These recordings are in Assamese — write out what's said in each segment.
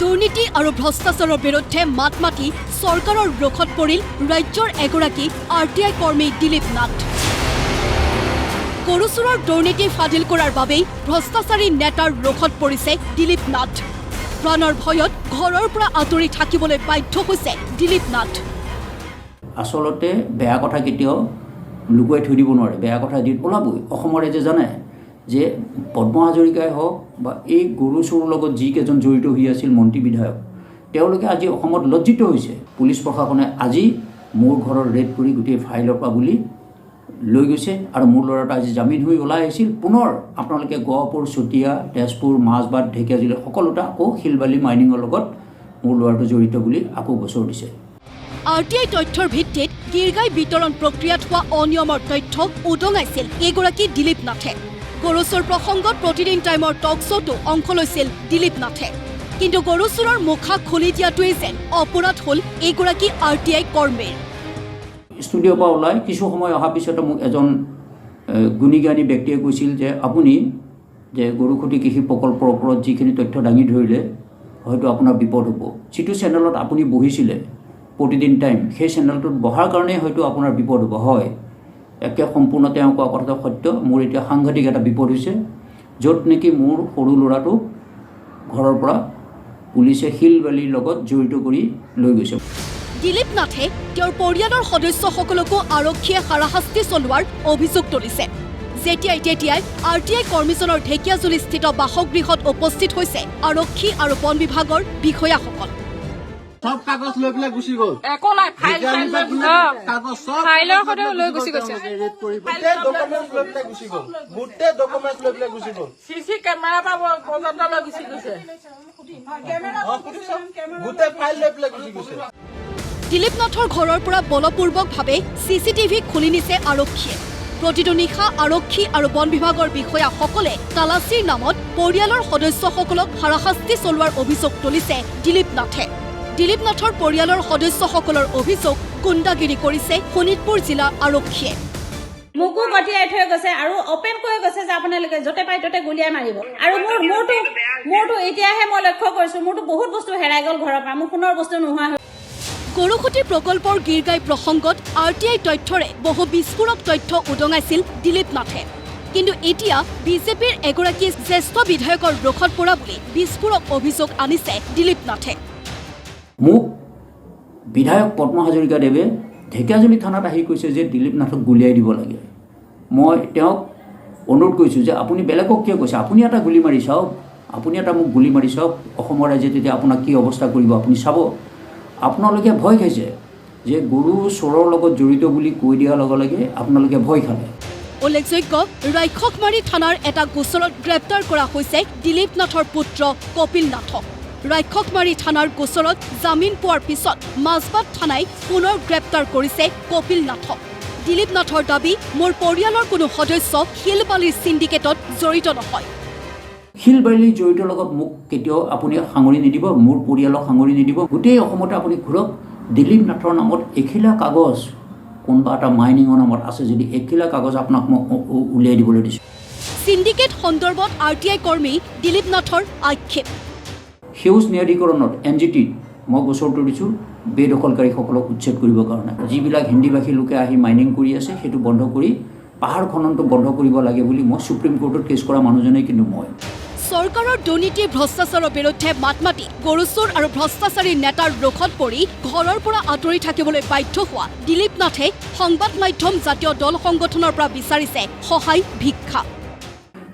দুৰ্নীতি আৰু ভ্ৰষ্টাচাৰৰ বিৰুদ্ধে মাত মাতি চৰকাৰৰ ৰোষত পৰিল ৰাজ্যৰ এগৰাকী RTI কৰ্মী দিলীপ নাথ। গৰুচুৰৰ দুৰ্নীতি ফাদিল কৰাৰ বাবেই ভ্ৰষ্টাচাৰী নেতাৰ ৰোষত পৰিছে দিলীপ নাথ। প্ৰাণৰ ভয়ত ঘৰৰ পৰা আঁতৰি থাকিবলৈ বাধ্য হৈছে দিলীপ নাথ। আচলতে বেয়া কথা কেতিয়াও লুকুৱাই থৈ দিব নোৱাৰে, বেয়া কথা দি ওলাবই। অসমৰ ৰাইজে জানে যে পদ্ম হাজৰিকাই হওক বা এই গৰু চোৰৰ লগত যিকেইজন জড়িত হৈ আছিল মন্ত্ৰী বিধায়ক, তেওঁলোকে আজি অসমত লজ্জিত হৈছে। পুলিচ প্ৰশাসনে আজি মোৰ ঘৰৰ ৰেড কৰি গোটেই ফাইলৰ পৰা বুলি লৈ গৈছে আৰু মোৰ ল'ৰাটো আজি জামিন হৈ ওলাই আহিছিল। পুনৰ আপোনালোকে গহপুৰ, চতিয়া, তেজপুৰ, মাজবাট, ঢেকীয়াজুলি সকলোতে আকৌ শিলবালি মাইনিঙৰ লগত মোৰ ল'ৰাটো জড়িত বুলি আকৌ গোচৰ দিছে। RTI তথ্যৰ ভিত্তিত গিৰগাই বিতৰণ প্ৰক্ৰিয়াত হোৱা অনিয়মৰ তথ্য উদঙাইছিল এইগৰাকী দিলীপ নাথে। গৰুচুৰ প্ৰসংগত প্ৰতিদিন টাইমৰ টক শ্ব'তো অংশ লৈছিল দিলীপ নাথে। কিন্তু গৰুচুৰৰ মুখা খুলি দিয়াটোৱেই যেন অপৰাধ হ'ল এইগৰাকী RTI কৰ্মীৰ। ষ্টুডিঅ'ৰ পৰা ওলাই কিছু সময় অহাৰ পিছতে মোক এজন গুণীজ্ঞানী ব্যক্তিয়ে কৈছিল যে আপুনি যে গৰুখুটি কৃষি প্ৰকল্পৰ ওপৰত যিখিনি তথ্য দাঙি ধৰিলে হয়তো আপোনাৰ বিপদ হ'ব। যিটো চেনেলত আপুনি বহিছিলে প্ৰতিদিন টাইম, সেই চেনেলটোত বহাৰ কাৰণেই হয়তো আপোনাৰ বিপদ হ'ব। হয়, একে সম্পূৰ্ণ তেওঁ কোৱা কথাটো সত্য। মোৰ এতিয়া সাংঘাতিক এটা বিপদ হৈছে, য'ত নেকি মোৰ সৰু ল'ৰাটোক ঘৰৰ পৰা পুলিচে শিলবালিৰ লগত জড়িত কৰি লৈ গৈছে। দিলীপ নাথে তেওঁৰ পৰিয়ালৰ সদস্যসকলকো আৰক্ষীয়ে হাৰাশাস্তি চলোৱাৰ অভিযোগ তুলিছে। যেতিয়াই তেতিয়াই RTI কৰ্মীজনৰ ঢেকীয়াজুলিস্থিত বাসগৃহত উপস্থিত হৈছে আৰক্ষী আৰু বন বিভাগৰ বিষয়াসকল। সব কাগজ লৈ পেলাই গুচি গ'ল। একো নাই, ফাইল কাগজ সব ফাইলৰ সৈতে লৈ গুচি গৈছে। গোটেই ডকুমেণ্ট লৈ পেলাই গুচি গ'ল। গোটেই ডকুমেণ্ট লৈ পেলাই গুচি গ'ল। চিচি কেমেৰা পৰ্যন্ত লৈ গুচি গৈছে। গোটেই ফাইল লৈ পেলাই গুচি গৈছে। দিলীপ নাথৰ ঘৰৰ পৰা বলপূৰ্বকভাৱে CCTV খুলি নিছে আৰক্ষীয়ে। প্ৰতিটো নিশা আৰক্ষী আৰু বন বিভাগৰ বিষয়াসকলে তালাচীৰ নামত পৰিয়ালৰ সদস্যসকলক হাৰাশাস্তি চলোৱাৰ অভিযোগ তুলিছে দিলীপ নাথে। দিলীপ নাথৰ পৰিয়ালৰ সদস্যসকলৰ অভিযোগ গুণ্ডাগিৰি কৰিছে শোণিতপুৰ জিলা আৰক্ষীয়ে। মোকো গঠিয়াই থৈ গৈছে আৰু অপেন কৰি গৈছে যে আপোনালোকে য'তে পাই ত'তে গুলিয়াই মাৰিব। আৰু মোৰতো এতিয়াহে মই লক্ষ্য কৰিছো, মোৰতো বহুত বস্তু হেৰাই গ'ল ঘৰৰ পৰা, মোৰ সোণৰ বস্তু নোহোৱা হ'ল। গৰুখুটি প্ৰকল্পৰ গিৰগাই প্ৰসংগত RTI তথ্যৰে বহু বিস্ফোৰক তথ্য উদঙাইছিল দিলীপ নাথে। কিন্তু এতিয়া বিজেপিৰ এগৰাকী জ্যেষ্ঠ বিধায়কৰ ৰোষত পৰা বুলি বিস্ফোৰক অভিযোগ আনিছে দিলীপ নাথে। মোক বিধায়ক পদ্ম হাজৰিকাদেৱে ঢেকীয়াজুলি থানাত আহি কৈছে যে দিলীপ নাথক গুলিয়াই দিব লাগে। মই তেওঁক অনুৰোধ কৰিছোঁ যে আপুনি বেলেগক কিয় কৈছে, আপুনি এটা গুলি মাৰি চাওক, আপুনি এটা মোক গুলি মাৰি চাওক, অসমৰ ৰাইজে তেতিয়া আপোনাক কি অৱস্থা কৰিব আপুনি চাব। আপোনালোকে ভয় খাইছে যে গৰু চোৰৰ লগত জড়িত বুলি কৈ দিয়াৰ লগে লগে আপোনালোকে ভয় খালে। উল্লেখযোগ্য, ৰাক্ষসমাৰী থানাৰ এটা গোচৰত গ্ৰেপ্তাৰ কৰা হৈছে দিলীপ নাথৰ পুত্ৰ কপিল নাথক। ৰাক্ষসমাৰী থানাৰ গোচৰত জামিন পোৱাৰ পিছত মাজবাট থানাই পুনৰ গ্ৰেপ্তাৰ কৰিছে কপিল নাথক। দিলীপ নাথৰ দাবী, মোৰ পৰিয়ালৰ কোনো সদস্য শিলবালিৰ চিণ্ডিকেটত জড়িত নহয়। শিলবালিৰ জড়িত লগত মোক কেতিয়াও আপুনি সাঙুৰি নিদিব, মোৰ পৰিয়ালক সাঙুৰি নিদিব। গোটেই অসমতে আপুনি ঘূৰক, দিলীপ নাথৰ নামত এখিলা কাগজ কোনোবা এটা মাইনিঙৰ নামত আছে যদি এখিলা কাগজ আপোনাক মই উলিয়াই দিবলৈ দিছোঁ। চিণ্ডিকেট সন্দৰ্ভত RTI কৰ্মী দিলীপ নাথৰ আক্ষেপ। সেউজ ন্যায়াধিকৰণত NGT মই গোচৰটো দিছোঁ বেদখলকাৰীসকলক উচ্ছেদ কৰিবৰ কাৰণে। যিবিলাক হিন্দীভাষী লোকে আহি মাইনিং কৰি আছে সেইটো বন্ধ কৰি পাহাৰ খননটো বন্ধ কৰিব লাগে বুলি মই সুপ্ৰিম কোৰ্টত কেছ কৰা মানুহজনেই কিন্তু মই। চৰকাৰৰ দুৰ্নীতি ভ্ৰষ্টাচাৰৰ বিৰুদ্ধে মাত মাতি গৰুচুৰ আৰু ভ্ৰষ্টাচাৰী নেতাৰ ৰোষত পৰি ঘৰৰ পৰা আঁতৰি থাকিবলৈ বাধ্য হোৱা দিলীপ নাথে সংবাদ মাধ্যম জাতীয় দল সংগঠনৰ পৰা বিচাৰিছে সহায় ভিক্ষা।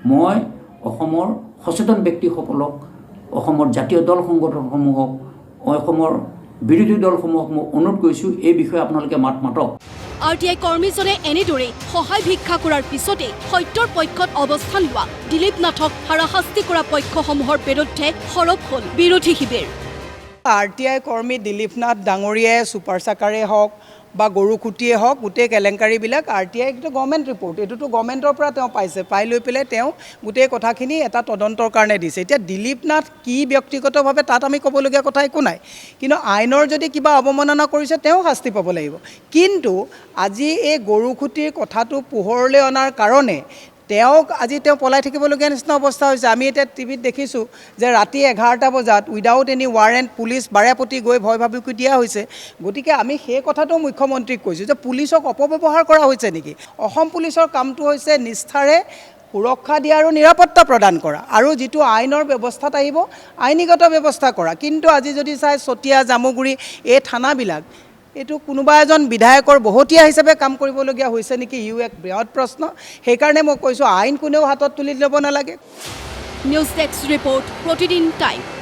মই অসমৰ সচেতন ব্যক্তিসকলক, অসমৰ জাতীয় দল সংগঠনসমূহক, অসমৰ বিৰোধী দলসমূহক মই অনুৰোধ কৰিছোঁ এই বিষয়ে আপোনালোকে মাত মাতক। RTI কৰ্মীজনে এনেদৰে সহায় ভিক্ষা কৰাৰ পিছতে সত্যৰ পক্ষত অৱস্থান লোৱা দিলীপ নাথক হাৰাশাস্তি কৰা পক্ষসমূহৰ বিৰুদ্ধে সৰব হ'ল বিৰোধী শিবিৰ। RTI কৰ্মী দিলীপ নাথ ডাঙৰীয়াই ছুপাৰ চাকাৰে হওক বা গৰুখুটিয়ে হওক, গোটেই কেলেংকাৰীবিলাক RTI এইটো গভৰ্ণমেণ্ট ৰিপৰ্ট, এইটোতো গভৰ্ণমেণ্টৰ পৰা তেওঁ পাইছে, পাই লৈ পেলাই তেওঁ গোটেই কথাখিনি এটা তদন্তৰ কাৰণে দিছে। এতিয়া দিলীপ নাথ কি ব্যক্তিগতভাৱে তাত আমি ক'বলগীয়া কথা একো নাই, কিন্তু আইনৰ যদি কিবা অৱমাননা কৰিছে তেওঁ শাস্তি পাব লাগিব। কিন্তু আজি এই গৰুখুটিৰ কথাটো পোহৰলৈ অনাৰ কাৰণে তেওঁক আজি তেওঁ পলাই থাকিবলগীয়া নিচিনা অৱস্থা হৈছে আমি এতিয়া টিভিত দেখিছোঁ যে ৰাতি 11টা বজাত উইদাউট এনি ৱাৰেণ্ট পুলিচ বাৰেপতি গৈ ভয় ভাবুকি দিয়া হৈছে গতিকে আমি সেই কথাটো মুখ্যমন্ত্ৰীক কৈছোঁ যে পুলিচক অপব্যৱহাৰ কৰা হৈছে নেকি অসম পুলিচৰ কামটো হৈছে নিষ্ঠাৰে সুৰক্ষা দিয়া আৰু নিৰাপত্তা প্ৰদান কৰা আৰু যিটো আইনৰ ব্যৱস্থাত আহিব আইনীগত ব্যৱস্থা কৰা কিন্তু আজি যদি চাই চতিয়া জামুগুৰি এই থানাবিলাক এইটো কোনোবা এজন বিধায়কৰ বহতীয়া হিচাপে কাম কৰিবলগীয়া হৈছে নেকি ইউ এক বৃহৎ প্ৰশ্ন সেইকাৰণে মই কৈছোঁ আইন কোনেও হাতত তুলি ল'ব নালাগে নিউজ ডেস্ক ৰিপৰ্ট প্ৰতিদিন টাইম